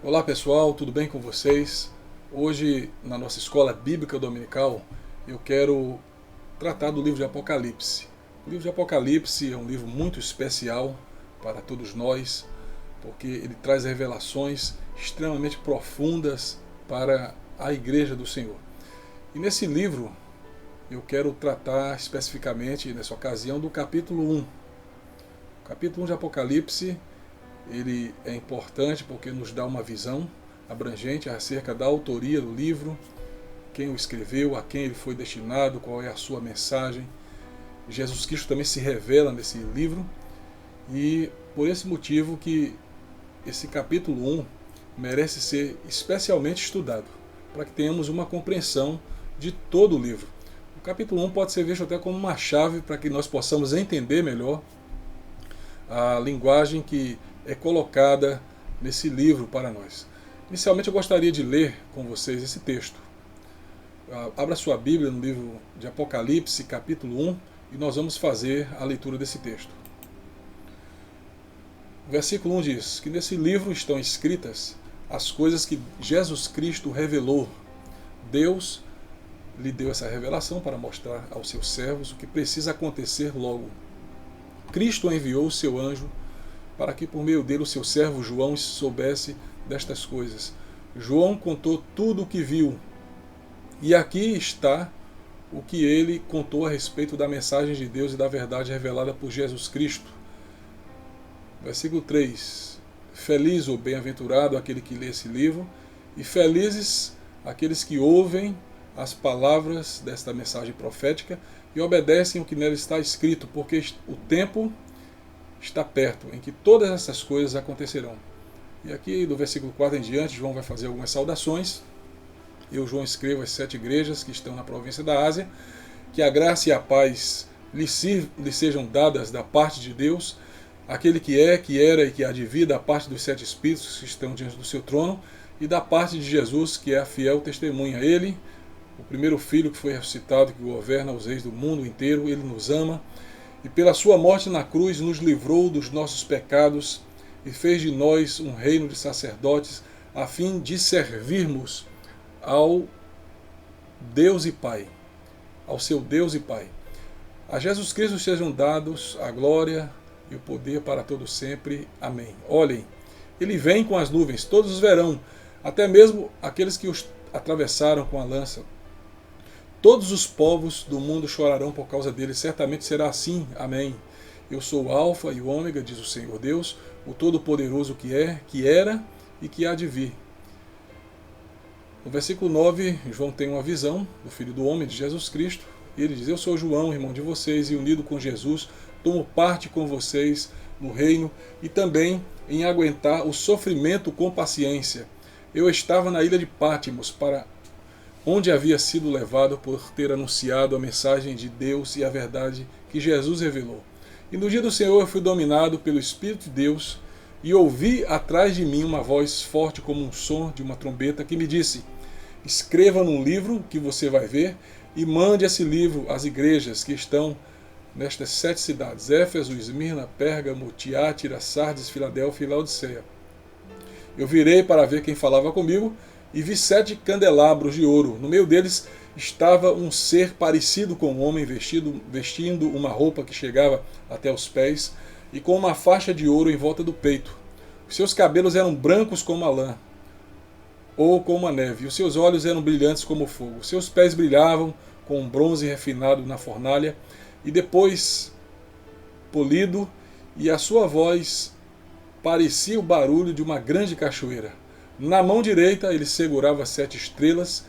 Olá pessoal, tudo bem com vocês? Hoje, na nossa escola bíblica dominical, eu quero tratar do livro de Apocalipse. O livro de Apocalipse é um livro muito especial para todos nós, porque ele traz revelações extremamente profundas para a Igreja do Senhor. E nesse livro, eu quero tratar especificamente, nessa ocasião, do capítulo 1. O capítulo 1 de Apocalipse, ele é importante porque nos dá uma visão abrangente acerca da autoria do livro, quem o escreveu, a quem ele foi destinado, qual é a sua mensagem. Jesus Cristo também se revela nesse livro e por esse motivo que esse capítulo 1 merece ser especialmente estudado, para que tenhamos uma compreensão de todo o livro. O capítulo 1 pode ser visto até como uma chave para que nós possamos entender melhor a linguagem que é colocada nesse livro para nós. Inicialmente eu gostaria de ler com vocês esse texto. Abra sua Bíblia no livro de Apocalipse, capítulo 1, e nós vamos fazer a leitura desse texto. O versículo 1 diz que nesse livro estão escritas as coisas que Jesus Cristo revelou. Deus lhe deu essa revelação para mostrar aos seus servos o que precisa acontecer logo. Cristo enviou o seu anjo para que por meio dele o seu servo João soubesse destas coisas. João contou tudo o que viu. E aqui está o que ele contou a respeito da mensagem de Deus e da verdade revelada por Jesus Cristo. Versículo 3. Feliz ou bem-aventurado aquele que lê esse livro, e felizes aqueles que ouvem as palavras desta mensagem profética e obedecem o que nela está escrito, porque o tempo está perto em que todas essas coisas acontecerão. E aqui do versículo 4 em diante, João vai fazer algumas saudações. Eu, João, escrevo às 7 igrejas que estão na província da Ásia, que a graça e a paz lhe sejam dadas da parte de Deus, aquele que é, que era e que há de vir, da parte dos 7 espíritos que estão diante do seu trono, e da parte de Jesus, que é a fiel testemunha. Ele, o primeiro filho que foi ressuscitado, que governa os reis do mundo inteiro, ele nos ama, e pela sua morte na cruz nos livrou dos nossos pecados e fez de nós um reino de sacerdotes, a fim de servirmos ao Deus e Pai, ao seu Deus e Pai. A Jesus Cristo sejam dados a glória e o poder para todo sempre. Amém. Olhem, ele vem com as nuvens, todos os verão, até mesmo aqueles que os atravessaram com a lança. Todos os povos do mundo chorarão por causa dele, certamente será assim. Amém. Eu sou o Alfa e o Ômega, diz o Senhor Deus, o Todo-Poderoso que é, que era e que há de vir. No versículo 9, João tem uma visão do Filho do Homem, de Jesus Cristo, e ele diz: eu sou João, irmão de vocês, e unido com Jesus, tomo parte com vocês no reino e também em aguentar o sofrimento com paciência. Eu estava na ilha de Pátimos, para onde havia sido levado por ter anunciado a mensagem de Deus e a verdade que Jesus revelou. E no dia do Senhor eu fui dominado pelo Espírito de Deus e ouvi atrás de mim uma voz forte como um som de uma trombeta que me disse: escreva num livro que você vai ver e mande esse livro às igrejas que estão nestas 7 cidades: Éfeso, Esmirna, Pérgamo, Tiátira, Sardes, Filadélfia e Laodiceia. Eu virei para ver quem falava comigo e vi 7 candelabros de ouro. No meio deles estava um ser parecido com um homem vestindo uma roupa que chegava até os pés e com uma faixa de ouro em volta do peito. Os seus cabelos eram brancos como a lã ou como a neve, e os seus olhos eram brilhantes como fogo. Os seus pés brilhavam com um bronze refinado na fornalha e depois polido, e a sua voz parecia o barulho de uma grande cachoeira. Na mão direita ele segurava 7 estrelas,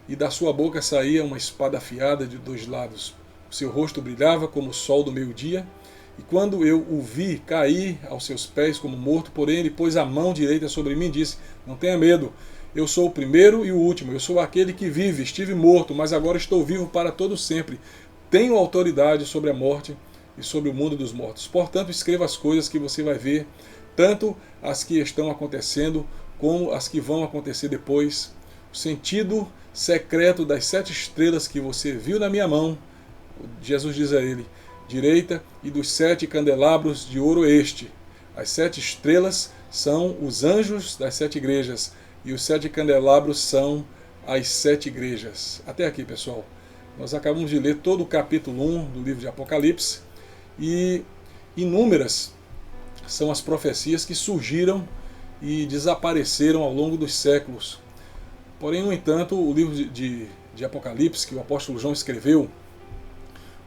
e da sua boca saía uma espada afiada de 2 lados. O seu rosto brilhava como o sol do meio-dia, e quando eu o vi, caí aos seus pés como morto, porém ele pôs a mão direita sobre mim e disse: não tenha medo, eu sou o primeiro e o último, eu sou aquele que vive, estive morto, mas agora estou vivo para todo sempre. Tenho autoridade sobre a morte e sobre o mundo dos mortos. Portanto, escreva as coisas que você vai ver, tanto as que estão acontecendo como as que vão acontecer depois. O sentido secreto das 7 estrelas que você viu na minha mão, Jesus diz a ele, direita, e dos 7 candelabros de ouro este. As 7 estrelas são os anjos das 7 igrejas e os 7 candelabros são as 7 igrejas. Até aqui, pessoal. Nós acabamos de ler todo o capítulo 1 do livro de Apocalipse e inúmeras são as profecias que surgiram e desapareceram ao longo dos séculos. Porém, no entanto, o livro de Apocalipse, que o apóstolo João escreveu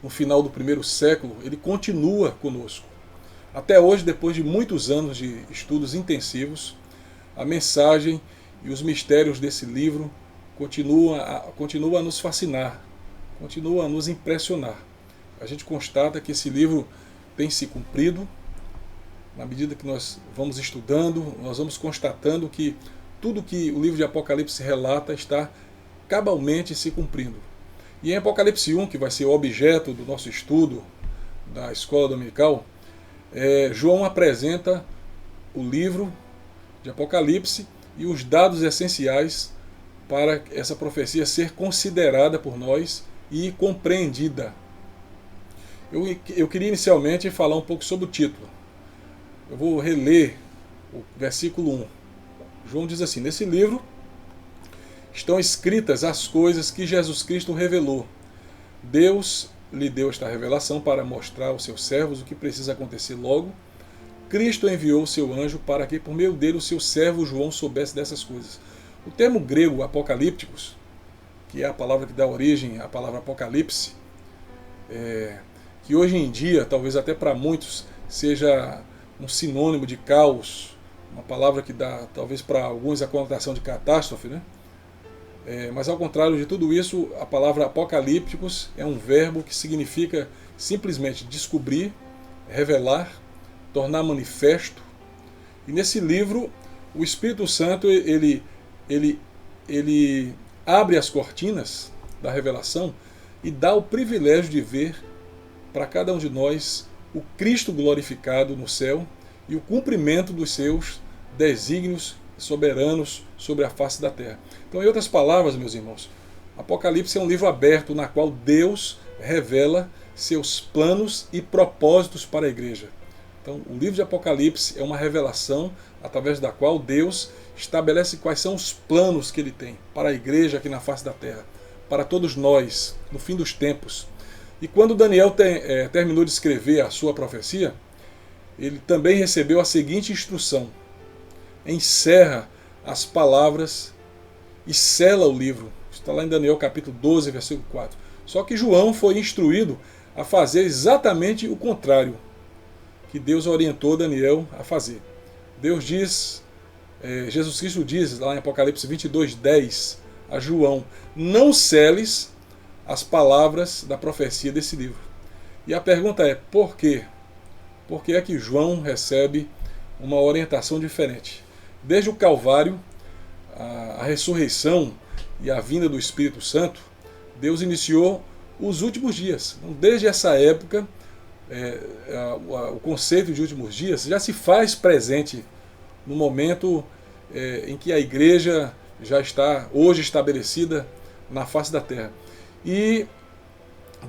no final do primeiro século, ele continua conosco. Até hoje, depois de muitos anos de estudos intensivos, a mensagem e os mistérios desse livro continuam a nos fascinar, continuam a nos impressionar. A gente constata que esse livro tem se cumprido. Na medida que nós vamos estudando, nós vamos constatando que tudo que o livro de Apocalipse relata está cabalmente se cumprindo. E em Apocalipse 1, que vai ser o objeto do nosso estudo da escola dominical, João apresenta o livro de Apocalipse e os dados essenciais para essa profecia ser considerada por nós e compreendida. Eu queria inicialmente falar um pouco sobre o título. Eu vou reler o versículo 1. João diz assim: nesse livro estão escritas as coisas que Jesus Cristo revelou. Deus lhe deu esta revelação para mostrar aos seus servos o que precisa acontecer logo. Cristo enviou o seu anjo para que, por meio dele, o seu servo João soubesse dessas coisas. O termo grego apocalípticos, que é a palavra que dá origem à palavra apocalipse, que hoje em dia, talvez até para muitos, seja um sinônimo de caos, uma palavra que dá, talvez para alguns, a conotação de catástrofe, né? Mas ao contrário de tudo isso, a palavra apocalípticos é um verbo que significa simplesmente descobrir, revelar, tornar manifesto. E nesse livro, o Espírito Santo ele abre as cortinas da revelação e dá o privilégio de ver para cada um de nós o Cristo glorificado no céu e o cumprimento dos seus desígnios soberanos sobre a face da terra. Então, em outras palavras, meus irmãos, Apocalipse é um livro aberto na qual Deus revela seus planos e propósitos para a igreja. Então, o livro de Apocalipse é uma revelação através da qual Deus estabelece quais são os planos que ele tem para a igreja aqui na face da terra, para todos nós, no fim dos tempos. E quando Daniel terminou de escrever a sua profecia, ele também recebeu a seguinte instrução: encerra as palavras e sela o livro. Está lá em Daniel capítulo 12, versículo 4. Só que João foi instruído a fazer exatamente o contrário que Deus orientou Daniel a fazer. Deus diz, Jesus Cristo diz lá em Apocalipse 22:10 a João: não seles as palavras da profecia desse livro. E a pergunta é: por quê? Por que é que João recebe uma orientação diferente? Desde o Calvário, a ressurreição e a vinda do Espírito Santo, Deus iniciou os últimos dias. Então, desde essa época, o conceito de últimos dias já se faz presente no momento em que a igreja já está hoje estabelecida na face da terra. E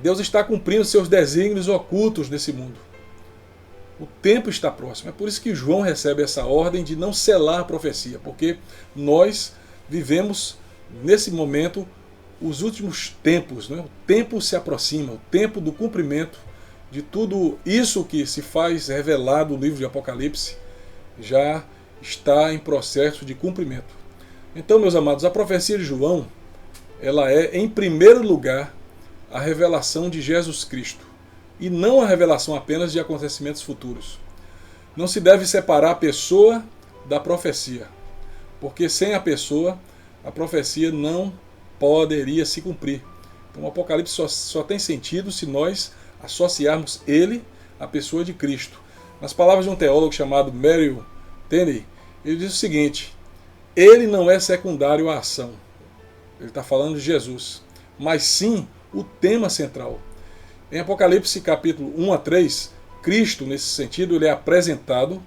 Deus está cumprindo seus desígnios ocultos nesse mundo. O tempo está próximo. É por isso que João recebe essa ordem de não selar a profecia, porque nós vivemos nesse momento os últimos tempos, né? O tempo se aproxima, o tempo do cumprimento de tudo isso que se faz revelado no livro de Apocalipse já está em processo de cumprimento. Então, meus amados, a profecia de João, ela é, em primeiro lugar, a revelação de Jesus Cristo, e não a revelação apenas de acontecimentos futuros. Não se deve separar a pessoa da profecia, porque sem a pessoa, a profecia não poderia se cumprir. Então o Apocalipse só tem sentido se nós associarmos ele à pessoa de Cristo. Nas palavras de um teólogo chamado Merrill Tenney, ele diz o seguinte: ele não é secundário à ação. Ele está falando de Jesus, mas sim o tema central. Em Apocalipse capítulo 1 a 3, Cristo, nesse sentido, ele é apresentado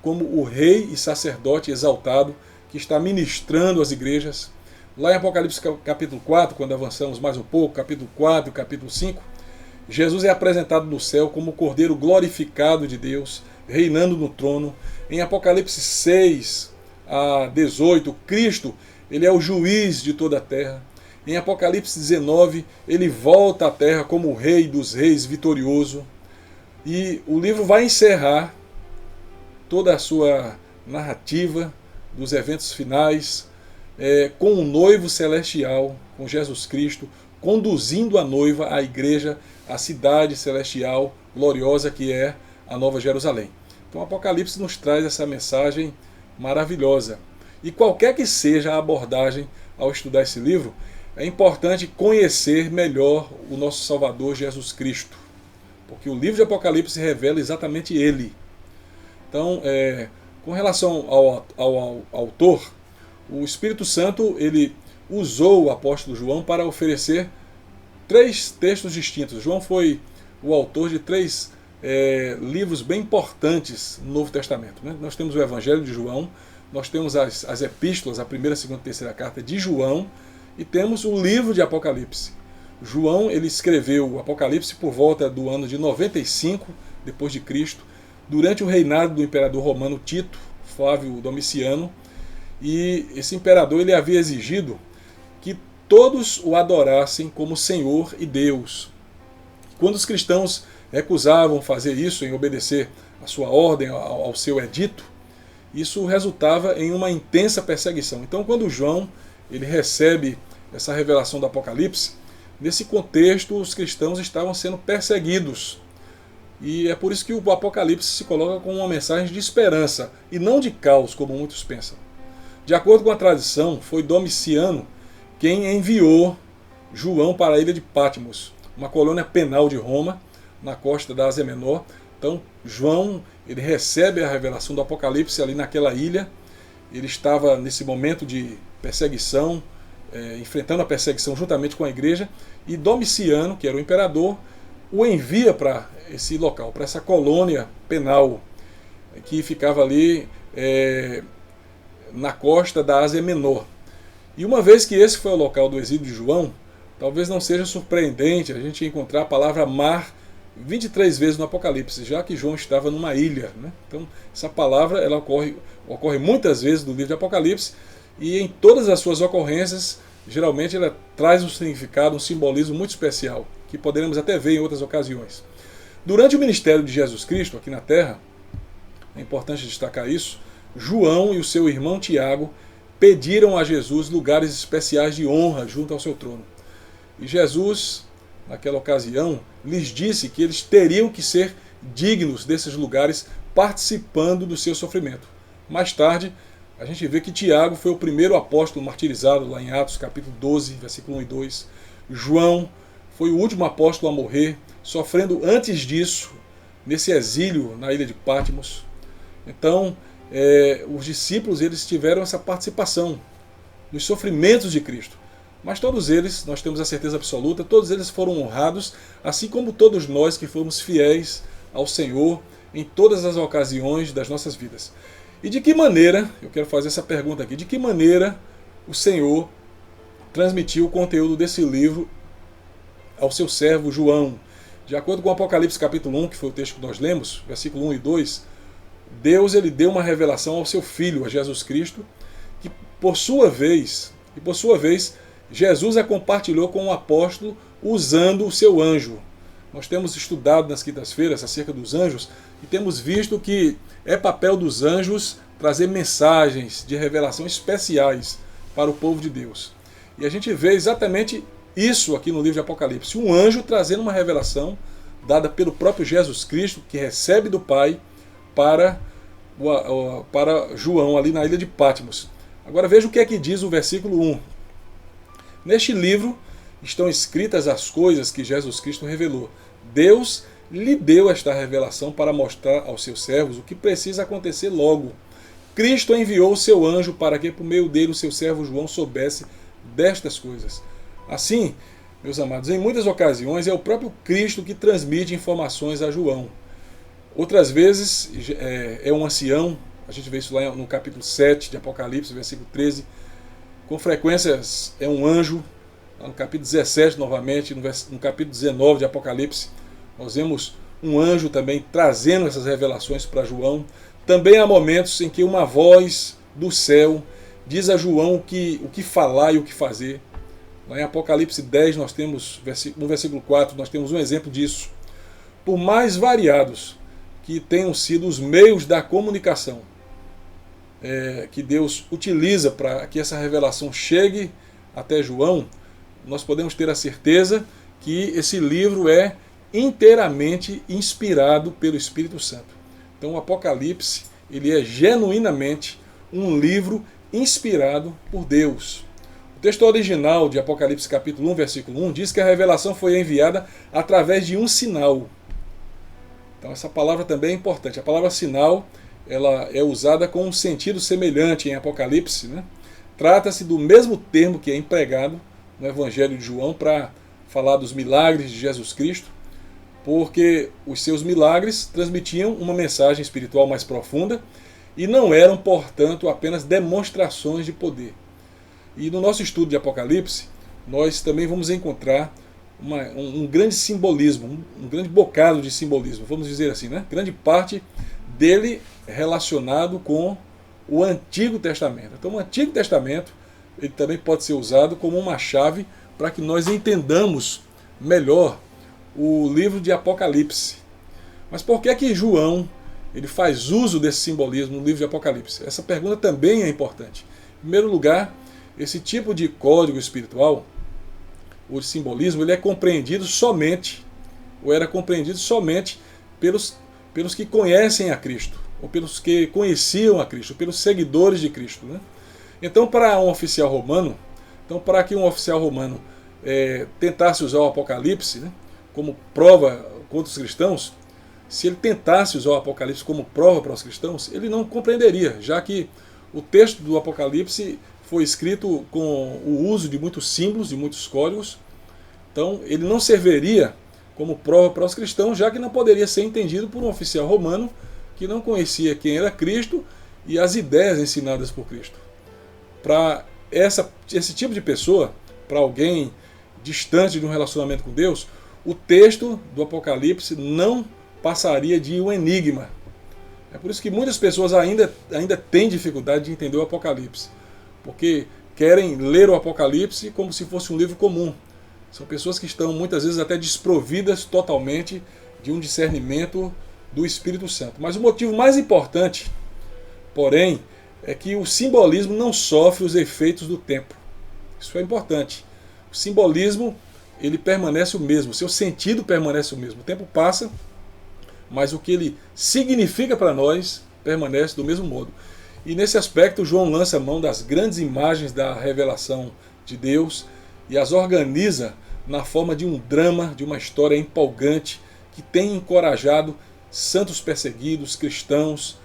como o rei e sacerdote exaltado que está ministrando as igrejas. Lá em Apocalipse capítulo 4, quando avançamos mais um pouco, capítulo 4 e capítulo 5, Jesus é apresentado no céu como o Cordeiro glorificado de Deus, reinando no trono. Em Apocalipse 6 a 18, Cristo, ele é o juiz de toda a terra. Em Apocalipse 19, ele volta à terra como o rei dos reis, vitorioso. E o livro vai encerrar toda a sua narrativa dos eventos finais com o noivo celestial, com Jesus Cristo, conduzindo a noiva à igreja, à cidade celestial gloriosa que é a Nova Jerusalém. Então o Apocalipse nos traz essa mensagem maravilhosa. E qualquer que seja a abordagem ao estudar esse livro, é importante conhecer melhor o nosso Salvador Jesus Cristo, porque o livro de Apocalipse revela exatamente ele. Então, com relação ao autor, o Espírito Santo ele usou o apóstolo João para oferecer 3 textos distintos. João foi o autor de 3 livros bem importantes no Novo Testamento, né? Nós temos o Evangelho de João, nós temos as epístolas, a primeira, segunda e terceira carta de João, e temos o livro de Apocalipse. João ele escreveu o Apocalipse por volta do ano de 95 depois de Cristo, durante o reinado do imperador romano Tito, Flávio Domiciano, e esse imperador ele havia exigido que todos o adorassem como Senhor e Deus. Quando os cristãos recusavam fazer isso, em obedecer à sua ordem, ao seu edito, isso resultava em uma intensa perseguição. Então, quando João ele recebe essa revelação do Apocalipse, nesse contexto os cristãos estavam sendo perseguidos. E é por isso que o Apocalipse se coloca como uma mensagem de esperança e não de caos, como muitos pensam. De acordo com a tradição, foi Domiciano quem enviou João para a ilha de Patmos, uma colônia penal de Roma, na costa da Ásia Menor. Então, João ele recebe a revelação do Apocalipse ali naquela ilha. Ele estava nesse momento de perseguição, enfrentando a perseguição juntamente com a igreja, e Domiciano, que era o imperador, o envia para esse local, para essa colônia penal, que ficava ali na costa da Ásia Menor. E uma vez que esse foi o local do exílio de João, talvez não seja surpreendente a gente encontrar a palavra mar 23 vezes no Apocalipse, já que João estava numa ilha, né? Então, essa palavra ela ocorre muitas vezes no livro de Apocalipse, e em todas as suas ocorrências, geralmente ela traz um significado, um simbolismo muito especial, que poderemos até ver em outras ocasiões. Durante o ministério de Jesus Cristo aqui na Terra, é importante destacar isso, João e o seu irmão Tiago pediram a Jesus lugares especiais de honra junto ao seu trono. E Jesus, naquela ocasião, lhes disse que eles teriam que ser dignos desses lugares participando do seu sofrimento. Mais tarde, a gente vê que Tiago foi o primeiro apóstolo martirizado, lá em Atos capítulo 12, versículo 1 e 2. João foi o último apóstolo a morrer, sofrendo antes disso, nesse exílio na ilha de Patmos. Então, os discípulos eles tiveram essa participação nos sofrimentos de Cristo. Mas todos eles, nós temos a certeza absoluta, todos eles foram honrados, assim como todos nós que fomos fiéis ao Senhor em todas as ocasiões das nossas vidas. E de que maneira, eu quero fazer essa pergunta aqui, de que maneira o Senhor transmitiu o conteúdo desse livro ao seu servo João? De acordo com Apocalipse capítulo 1, que foi o texto que nós lemos, versículo 1 e 2, Deus ele deu uma revelação ao seu Filho, a Jesus Cristo, que por sua vez, Jesus a compartilhou com o apóstolo usando o seu anjo. Nós temos estudado nas quintas-feiras acerca dos anjos e temos visto que é papel dos anjos trazer mensagens de revelação especiais para o povo de Deus. E a gente vê exatamente isso aqui no livro de Apocalipse. Um anjo trazendo uma revelação dada pelo próprio Jesus Cristo, que recebe do Pai para João ali na ilha de Patmos. Agora veja o que é que diz o versículo 1. Neste livro estão escritas as coisas que Jesus Cristo revelou. Deus lhe deu esta revelação para mostrar aos seus servos o que precisa acontecer logo. Cristo enviou o seu anjo para que, por meio dele, o seu servo João soubesse destas coisas. Assim, meus amados, em muitas ocasiões é o próprio Cristo que transmite informações a João. Outras vezes é um ancião, a gente vê isso lá no capítulo 7 de Apocalipse, versículo 13. Com frequência é um anjo, no capítulo 17 novamente, no capítulo 19 de Apocalipse, nós vemos um anjo também trazendo essas revelações para João. Também há momentos em que uma voz do céu diz a João o que falar e o que fazer. Em Apocalipse 10, nós temos, no versículo 4, nós temos um exemplo disso. Por mais variados que tenham sido os meios da comunicação que Deus utiliza para que essa revelação chegue até João, nós podemos ter a certeza que esse livro é inteiramente inspirado pelo Espírito Santo. Então o Apocalipse, ele é genuinamente um livro inspirado por Deus. O texto original de Apocalipse capítulo 1, versículo 1, diz que a revelação foi enviada através de um sinal. Então essa palavra também é importante. A palavra sinal, ela é usada com um sentido semelhante em Apocalipse, né? Trata-se do mesmo termo que é empregado no Evangelho de João para falar dos milagres de Jesus Cristo, porque os seus milagres transmitiam uma mensagem espiritual mais profunda e não eram, portanto, apenas demonstrações de poder. E no nosso estudo de Apocalipse, nós também vamos encontrar um grande simbolismo, um grande bocado de simbolismo, vamos dizer assim, né? Grande parte dele relacionado com o Antigo Testamento. Então o Antigo Testamento ele também pode ser usado como uma chave para que nós entendamos melhor o livro de Apocalipse. Mas por que é que João ele faz uso desse simbolismo no livro de Apocalipse? Essa pergunta também é importante. Em primeiro lugar, esse tipo de código espiritual, o simbolismo, ele é compreendido somente, ou era compreendido somente pelos que conhecem a Cristo, ou pelos que conheciam a Cristo, pelos seguidores de Cristo, né? Então, para que um oficial romano tentasse usar o Apocalipse, né, como prova contra os cristãos, se ele tentasse usar o Apocalipse como prova para os cristãos, ele não compreenderia, já que o texto do Apocalipse foi escrito com o uso de muitos símbolos, de muitos códigos. Então, ele não serviria como prova para os cristãos, já que não poderia ser entendido por um oficial romano que não conhecia quem era Cristo e as ideias ensinadas por Cristo. Para esse tipo de pessoa, para alguém distante de um relacionamento com Deus, o texto do Apocalipse não passaria de um enigma. É por isso que muitas pessoas ainda têm dificuldade de entender o Apocalipse, porque querem ler o Apocalipse como se fosse um livro comum. São pessoas que estão muitas vezes até desprovidas totalmente de um discernimento do Espírito Santo. Mas o motivo mais importante, porém, é que o simbolismo não sofre os efeitos do tempo. Isso é importante. O simbolismo, ele permanece o mesmo, o seu sentido permanece o mesmo. O tempo passa, mas o que ele significa para nós permanece do mesmo modo. E nesse aspecto, João lança mão das grandes imagens da revelação de Deus e as organiza na forma de um drama, de uma história empolgante que tem encorajado santos perseguidos, cristãos,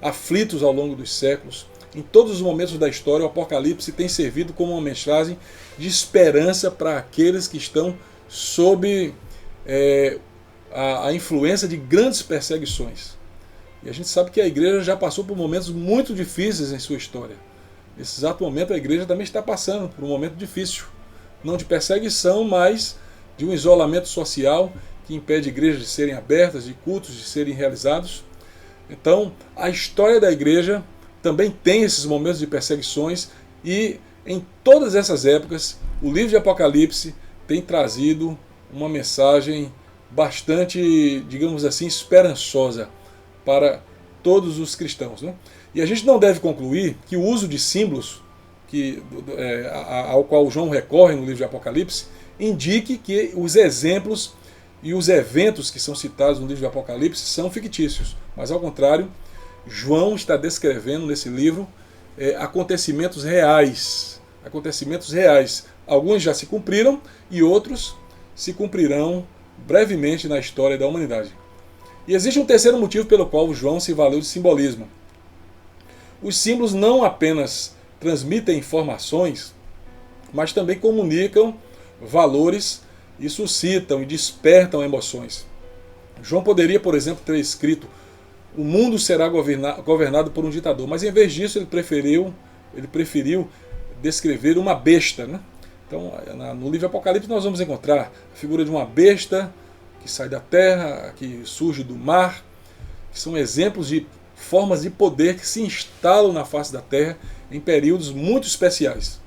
aflitos ao longo dos séculos. Em todos os momentos da história, o Apocalipse tem servido como uma mensagem de esperança para aqueles que estão sob a influência de grandes perseguições. E a gente sabe que a igreja já passou por momentos muito difíceis em sua história. Nesse exato momento, a igreja também está passando por um momento difícil. Não de perseguição, mas de um isolamento social que impede igrejas de serem abertas, de cultos de serem realizados. Então, a história da igreja também tem esses momentos de perseguições e em todas essas épocas, o livro de Apocalipse tem trazido uma mensagem bastante, digamos assim, esperançosa para todos os cristãos, né? E a gente não deve concluir que o uso de símbolos ao qual João recorre no livro de Apocalipse indique que os exemplos e os eventos que são citados no livro de Apocalipse são fictícios, mas ao contrário, João está descrevendo nesse livro acontecimentos reais. Alguns já se cumpriram e outros se cumprirão brevemente na história da humanidade. E existe um terceiro motivo pelo qual João se valeu de simbolismo. Os símbolos não apenas transmitem informações, mas também comunicam valores e suscitam e despertam emoções. João poderia, por exemplo, ter escrito: o mundo será governado por um ditador, mas em vez disso ele preferiu descrever uma besta, né? Então, no livro Apocalipse nós vamos encontrar a figura de uma besta que que sai da terra, que surge do mar, que são exemplos de formas de poder que se instalam na face da terra em períodos muito especiais.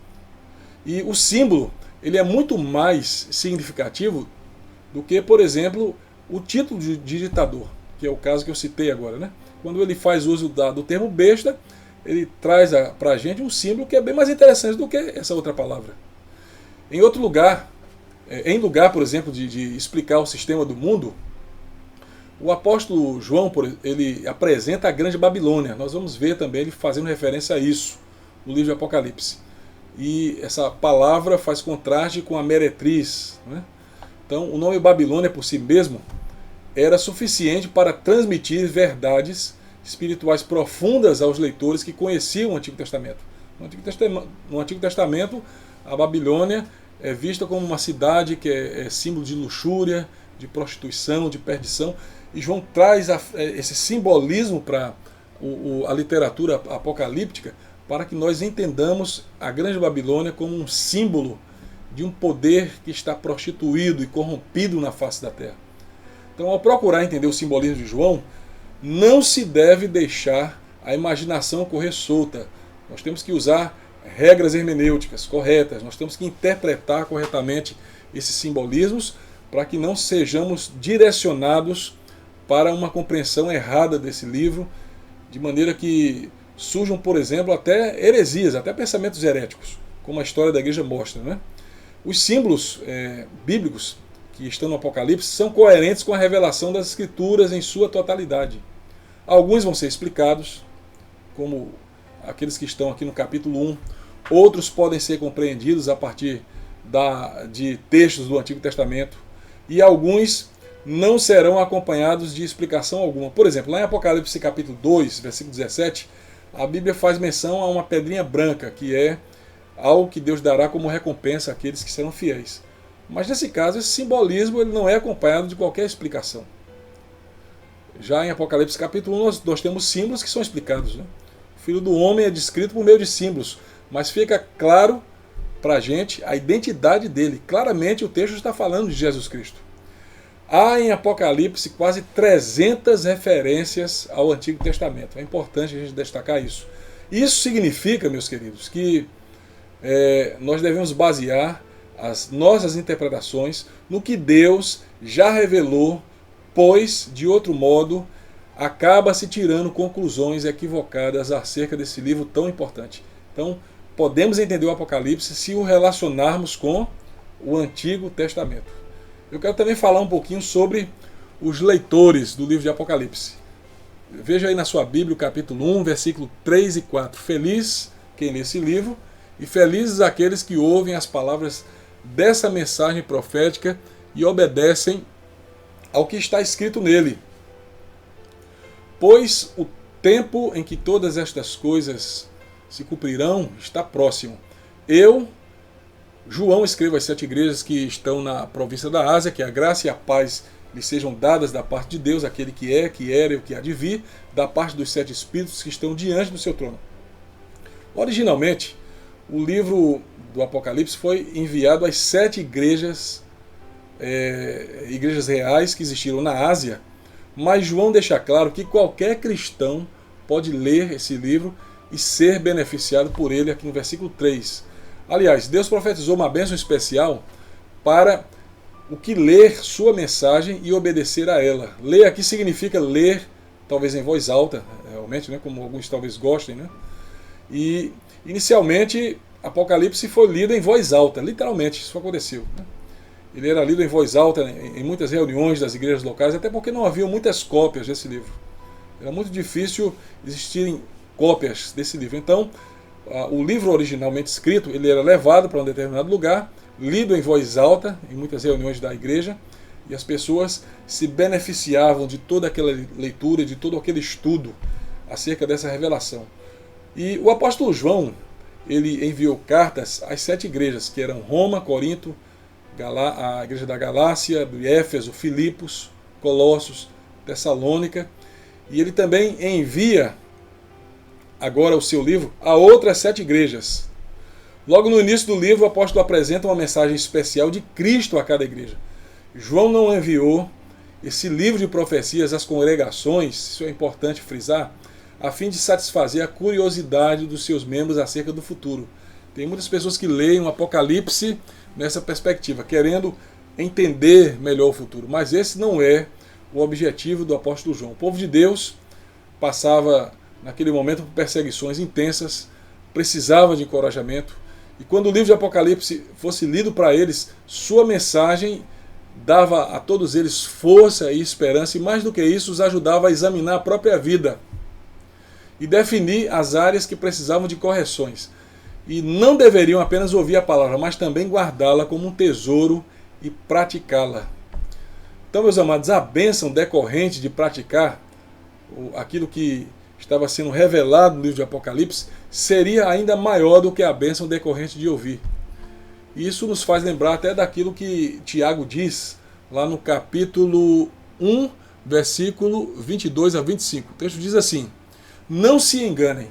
E o símbolo, ele é muito mais significativo do que, por exemplo, o título de ditador, que é o caso que eu citei agora, né? Quando ele faz uso do termo besta, ele traz para a gente um símbolo que é bem mais interessante do que essa outra palavra. Em outro lugar, por exemplo, de explicar o sistema do mundo, o apóstolo João, ele apresenta a grande Babilônia. Nós vamos ver também ele fazendo referência a isso no livro de Apocalipse. E essa palavra faz contraste com a meretriz, né? Então, o nome Babilônia por si mesmo era suficiente para transmitir verdades espirituais profundas aos leitores que conheciam o Antigo Testamento. No Antigo Testamento, a Babilônia é vista como uma cidade que é símbolo de luxúria, de prostituição, de perdição. E João traz esse simbolismo para a literatura apocalíptica para que nós entendamos a grande Babilônia como um símbolo de um poder que está prostituído e corrompido na face da terra. Então, ao procurar entender o simbolismo de João, não se deve deixar a imaginação correr solta. Nós temos que usar regras hermenêuticas corretas, nós temos que interpretar corretamente esses simbolismos para que não sejamos direcionados para uma compreensão errada desse livro, de maneira que surjam, por exemplo, até heresias, até pensamentos heréticos, como a história da igreja mostra, né? Os símbolos bíblicos que estão no Apocalipse são coerentes com a revelação das Escrituras em sua totalidade. Alguns vão ser explicados, como aqueles que estão aqui no capítulo 1. Outros podem ser compreendidos a partir de textos do Antigo Testamento. E alguns não serão acompanhados de explicação alguma. Por exemplo, lá em Apocalipse capítulo 2, versículo 17, a Bíblia faz menção a uma pedrinha branca, que é algo que Deus dará como recompensa àqueles que serão fiéis. Mas nesse caso, esse simbolismo ele não é acompanhado de qualquer explicação. Já em Apocalipse capítulo 1, nós temos símbolos que são explicados, né? O Filho do Homem é descrito por meio de símbolos, mas fica claro para a gente a identidade dele. Claramente o texto está falando de Jesus Cristo. Há em Apocalipse quase 300 referências ao Antigo Testamento. É importante a gente destacar isso. Isso significa, meus queridos, que nós devemos basear as nossas interpretações no que Deus já revelou, pois, de outro modo, acaba se tirando conclusões equivocadas acerca desse livro tão importante. Então, podemos entender o Apocalipse se o relacionarmos com o Antigo Testamento. Eu quero também falar um pouquinho sobre os leitores do livro de Apocalipse. Veja aí na sua Bíblia o capítulo 1, versículo 3 e 4. Feliz quem lê esse livro e felizes aqueles que ouvem as palavras dessa mensagem profética e obedecem ao que está escrito nele. Pois o tempo em que todas estas coisas se cumprirão está próximo. Eu, João, escrevo às 7 igrejas que estão na província da Ásia, que a graça e a paz lhes sejam dadas da parte de Deus, aquele que é, que era e o que há de vir, da parte dos 7 espíritos que estão diante do seu trono. Originalmente, o livro do Apocalipse foi enviado às 7 igrejas reais que existiram na Ásia, mas João deixa claro que qualquer cristão pode ler esse livro e ser beneficiado por ele aqui no versículo 3. Aliás, Deus profetizou uma bênção especial para o que ler sua mensagem e obedecer a ela. Ler aqui significa ler, talvez em voz alta, realmente, né, como alguns talvez gostem, né? E inicialmente Apocalipse foi lido em voz alta, literalmente, isso aconteceu, né? Ele era lido em voz alta em muitas reuniões das igrejas locais, até porque não havia muitas cópias desse livro. Era muito difícil existirem cópias desse livro. Então, o livro originalmente escrito, ele era levado para um determinado lugar, lido em voz alta, em muitas reuniões da igreja, e as pessoas se beneficiavam de toda aquela leitura, de todo aquele estudo acerca dessa revelação. E o apóstolo João, ele enviou cartas às 7 igrejas, que eram Roma, Corinto, a igreja da Galácia, do Éfeso, Filipos, Colossos, Tessalônica, e ele também envia agora o seu livro a outras 7 igrejas. Logo no início do livro, o apóstolo apresenta uma mensagem especial de Cristo a cada igreja. João não enviou esse livro de profecias às congregações, isso é importante frisar, a fim de satisfazer a curiosidade dos seus membros acerca do futuro. Tem muitas pessoas que leem o Apocalipse nessa perspectiva, querendo entender melhor o futuro, mas esse não é o objetivo do apóstolo João. O povo de Deus passava, naquele momento, por perseguições intensas, precisava de encorajamento, e quando o livro de Apocalipse fosse lido para eles, sua mensagem dava a todos eles força e esperança, e mais do que isso, os ajudava a examinar a própria vida e definir as áreas que precisavam de correções. E não deveriam apenas ouvir a palavra, mas também guardá-la como um tesouro e praticá-la. Então, meus amados, a bênção decorrente de praticar aquilo que estava sendo revelado no livro de Apocalipse seria ainda maior do que a bênção decorrente de ouvir. E isso nos faz lembrar até daquilo que Tiago diz lá no capítulo 1, versículo 22 a 25. O texto diz assim: não se enganem,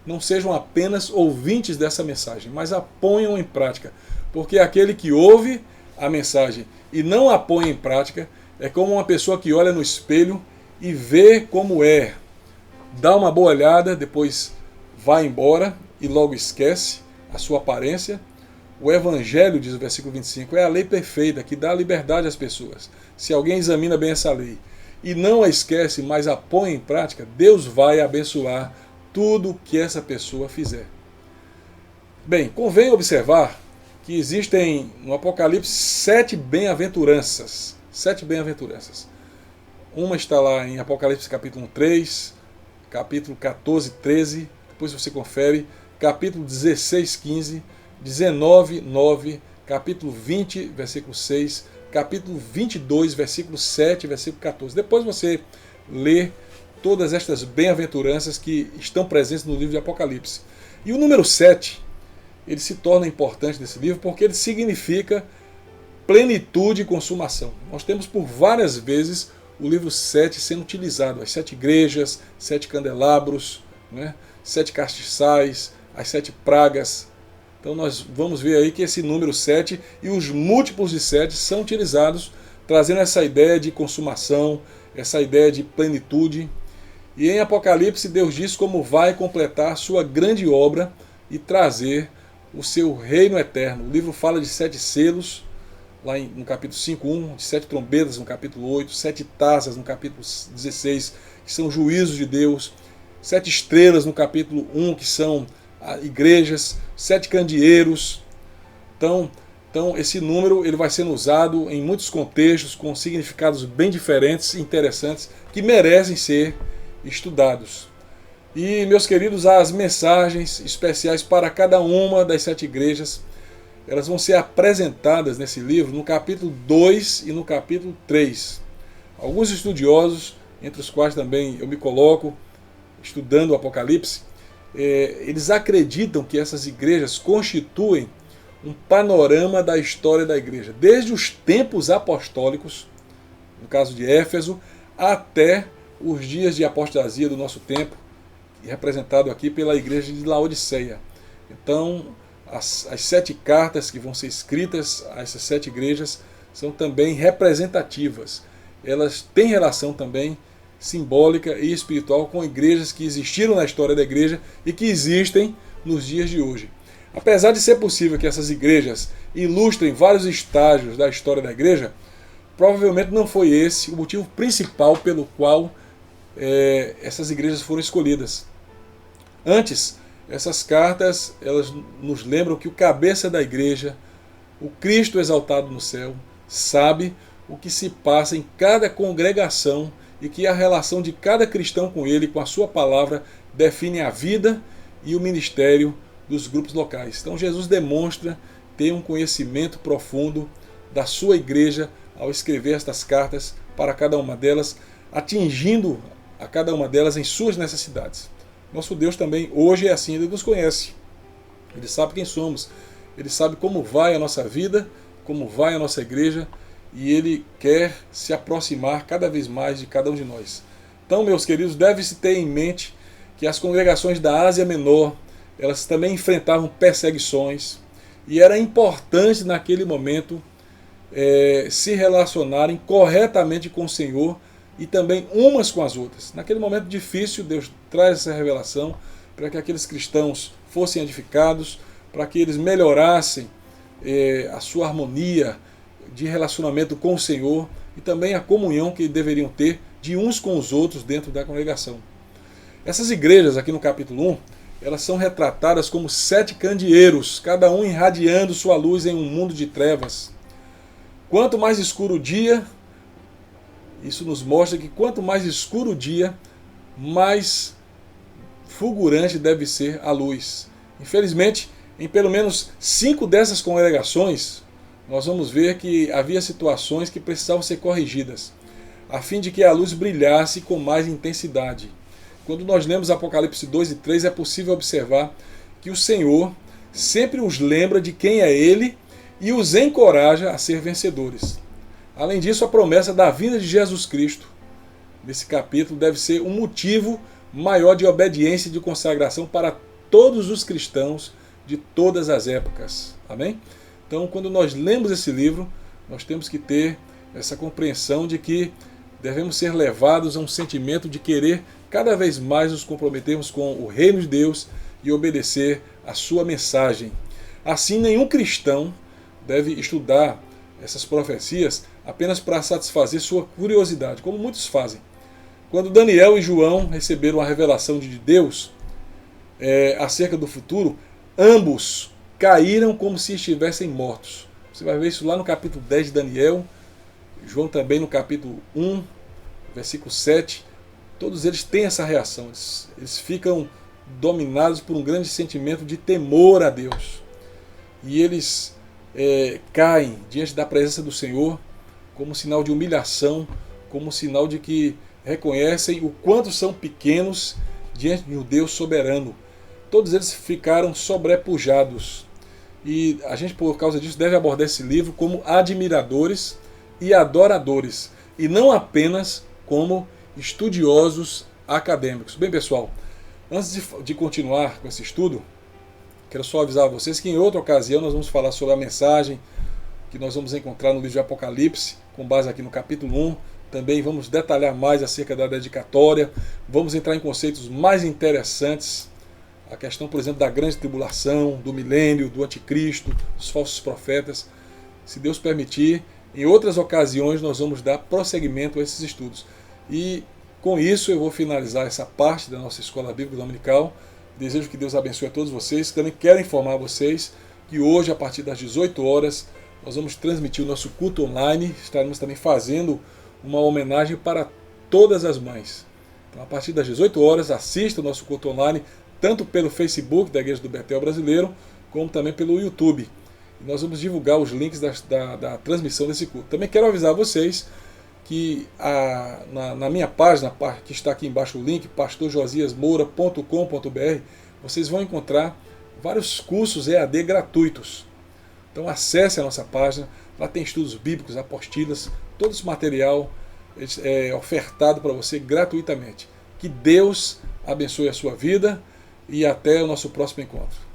não sejam apenas ouvintes dessa mensagem, mas a ponham em prática, porque aquele que ouve a mensagem e não a põe em prática é como uma pessoa que olha no espelho e vê como é, dá uma boa olhada, depois vai embora e logo esquece a sua aparência. O Evangelho, diz o versículo 25, é a lei perfeita que dá liberdade às pessoas. Se alguém examina bem essa lei e não a esquece, mas a põe em prática, Deus vai abençoar tudo que essa pessoa fizer. Bem, convém observar que existem no Apocalipse 7 bem-aventuranças. 7 bem-aventuranças. Uma está lá em Apocalipse capítulo 3, capítulo 14, 13, depois você confere, capítulo 16, 15, 19, 9, capítulo 20, versículo 6, capítulo 22, versículo 7, versículo 14. Depois você lê todas estas bem-aventuranças que estão presentes no livro de Apocalipse. E o número 7, ele se torna importante nesse livro porque ele significa plenitude e consumação. Nós temos por várias vezes o livro 7 sendo utilizado, as 7 igrejas, 7 candelabros, 7 castiçais, as 7 pragas. Então nós vamos ver aí que esse número 7 e os múltiplos de 7 são utilizados, trazendo essa ideia de consumação, essa ideia de plenitude. E em Apocalipse Deus diz como vai completar sua grande obra e trazer o seu reino eterno. O livro fala de 7 selos, lá no capítulo 5:1, de 7 trombetas no capítulo 8, 7 taças no capítulo 16, que são juízos de Deus, 7 estrelas no capítulo 1, que são igrejas, 7 candeeiros. Então esse número ele vai sendo usado em muitos contextos, com significados bem diferentes e interessantes, que merecem ser estudados. E, meus queridos, as mensagens especiais para cada uma das 7 igrejas, elas vão ser apresentadas nesse livro no capítulo 2 e no capítulo 3. Alguns estudiosos, entre os quais também eu me coloco, estudando o Apocalipse, eles acreditam que essas igrejas constituem um panorama da história da igreja, desde os tempos apostólicos, no caso de Éfeso, até os dias de apostasia do nosso tempo, representado aqui pela igreja de Laodiceia. Então, as 7 cartas que vão ser escritas a essas 7 igrejas são também representativas. Elas têm relação também simbólica e espiritual com igrejas que existiram na história da igreja e que existem nos dias de hoje. Apesar de ser possível que essas igrejas ilustrem vários estágios da história da igreja, provavelmente não foi esse o motivo principal pelo qual essas igrejas foram escolhidas. Antes, essas cartas elas nos lembram que o cabeça da igreja, o Cristo exaltado no céu, sabe o que se passa em cada congregação e que a relação de cada cristão com ele, com a sua palavra, define a vida e o ministério dos grupos locais. Então Jesus demonstra ter um conhecimento profundo da sua igreja ao escrever estas cartas para cada uma delas, atingindo a cada uma delas em suas necessidades. Nosso Deus também hoje é assim, Ele nos conhece. Ele sabe quem somos, Ele sabe como vai a nossa vida, como vai a nossa igreja, e Ele quer se aproximar cada vez mais de cada um de nós. Então, meus queridos, deve-se ter em mente que as congregações da Ásia Menor, elas também enfrentavam perseguições, e era importante naquele momento se relacionarem corretamente com o Senhor e também umas com as outras. Naquele momento difícil, Deus traz essa revelação para que aqueles cristãos fossem edificados, para que eles melhorassem a sua harmonia de relacionamento com o Senhor e também a comunhão que deveriam ter de uns com os outros dentro da congregação. Essas igrejas aqui no capítulo 1, elas são retratadas como 7 candeeiros, cada um irradiando sua luz em um mundo de trevas. Quanto mais escuro o dia, isso nos mostra que quanto mais escuro o dia, mais fulgurante deve ser a luz. Infelizmente, em pelo menos 5 dessas congregações, nós vamos ver que havia situações que precisavam ser corrigidas, a fim de que a luz brilhasse com mais intensidade. Quando nós lemos Apocalipse 2 e 3, é possível observar que o Senhor sempre os lembra de quem é Ele e os encoraja a ser vencedores. Além disso, a promessa da vinda de Jesus Cristo, nesse capítulo, deve ser um motivo maior de obediência e de consagração para todos os cristãos de todas as épocas. Amém? Então, quando nós lemos esse livro, nós temos que ter essa compreensão de que devemos ser levados a um sentimento de querer cada vez mais nos comprometermos com o reino de Deus e obedecer a sua mensagem. Assim, nenhum cristão deve estudar essas profecias apenas para satisfazer sua curiosidade, como muitos fazem. Quando Daniel e João receberam a revelação de Deus acerca do futuro, ambos caíram como se estivessem mortos. Você vai ver isso lá no capítulo 10 de Daniel, João também no capítulo 1, versículo 7. Todos eles têm essa reação, eles ficam dominados por um grande sentimento de temor a Deus. E eles caem diante da presença do Senhor como sinal de humilhação, como sinal de que reconhecem o quanto são pequenos diante de um Deus soberano. Todos eles ficaram sobrepujados. E a gente, por causa disso, deve abordar esse livro como admiradores e adoradores, e não apenas como estudiosos acadêmicos. Bem, pessoal, antes de continuar com esse estudo, quero só avisar a vocês que em outra ocasião nós vamos falar sobre a mensagem que nós vamos encontrar no livro de Apocalipse, com base aqui no capítulo 1. Também vamos detalhar mais acerca da dedicatória, vamos entrar em conceitos mais interessantes, a questão, por exemplo, da grande tribulação, do milênio, do anticristo, dos falsos profetas. Se Deus permitir, em outras ocasiões nós vamos dar prosseguimento a esses estudos. E com isso eu vou finalizar essa parte da nossa Escola Bíblica Dominical. Desejo que Deus abençoe a todos vocês. Também quero informar vocês que hoje, a partir das 18 horas, nós vamos transmitir o nosso culto online. Estaremos também fazendo uma homenagem para todas as mães. Então, a partir das 18 horas, assista o nosso culto online, tanto pelo Facebook da Igreja do Betel Brasileiro, como também pelo YouTube. E nós vamos divulgar os links da transmissão desse culto. Também quero avisar vocês que na minha página, que está aqui embaixo o link, pastorjosiasmoura.com.br, vocês vão encontrar vários cursos EAD gratuitos. Então acesse a nossa página, lá tem estudos bíblicos, apostilas, todo esse material é ofertado para você gratuitamente. Que Deus abençoe a sua vida e até o nosso próximo encontro.